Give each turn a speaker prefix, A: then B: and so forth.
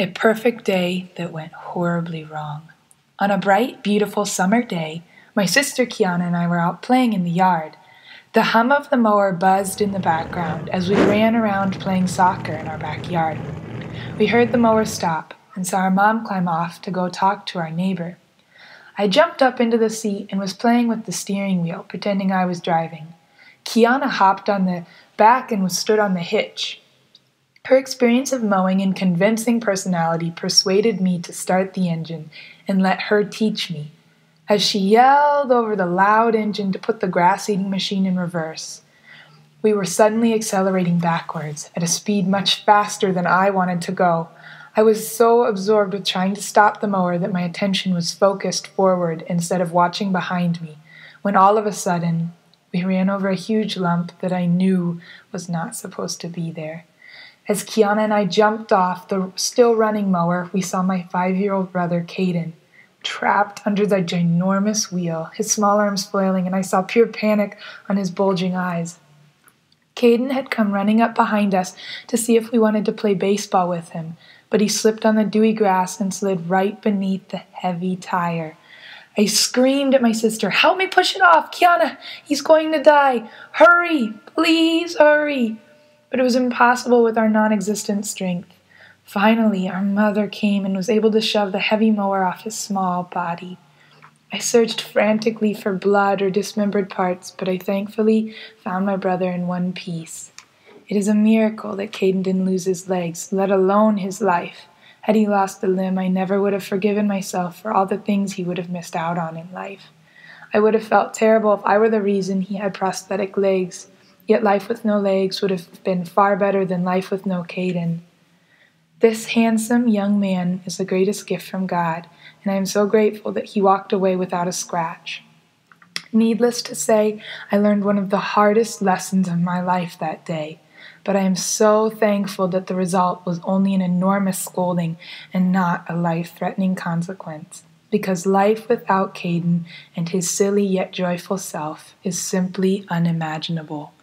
A: A perfect day that went horribly wrong. On a bright, beautiful summer day, my sister Kiana and I were out playing in the yard. The hum of the mower buzzed in the background as we ran around playing soccer in our backyard. We heard the mower stop and saw our mom climb off to go talk to our neighbor. I jumped up into the seat and was playing with the steering wheel, pretending I was driving. Kiana hopped on the back and stood on the hitch. Her experience of mowing and convincing personality persuaded me to start the engine and let her teach me, as she yelled over the loud engine to put the grass-eating machine in reverse. We were suddenly accelerating backwards at a speed much faster than I wanted to go. I was so absorbed with trying to stop the mower that my attention was focused forward instead of watching behind me, when all of a sudden we ran over a huge lump that I knew was not supposed to be there. As Kiana and I jumped off the still-running mower, we saw my 5-year-old brother, Caden, trapped under the ginormous wheel, his small arms flailing, and I saw pure panic on his bulging eyes. Caden had come running up behind us to see if we wanted to play baseball with him, but he slipped on the dewy grass and slid right beneath the heavy tire. I screamed at my sister, "Help me push it off! Kiana, he's going to die! Hurry! Please hurry!" But it was impossible with our non-existent strength. Finally, our mother came and was able to shove the heavy mower off his small body. I searched frantically for blood or dismembered parts, but I thankfully found my brother in one piece. It is a miracle that Caden didn't lose his legs, let alone his life. Had he lost a limb, I never would have forgiven myself for all the things he would have missed out on in life. I would have felt terrible if I were the reason he had prosthetic legs. Yet life with no legs would have been far better than life with no Caden. This handsome young man is the greatest gift from God, and I am so grateful that he walked away without a scratch. Needless to say, I learned one of the hardest lessons of my life that day, but I am so thankful that the result was only an enormous scolding and not a life-threatening consequence, because life without Caden and his silly yet joyful self is simply unimaginable.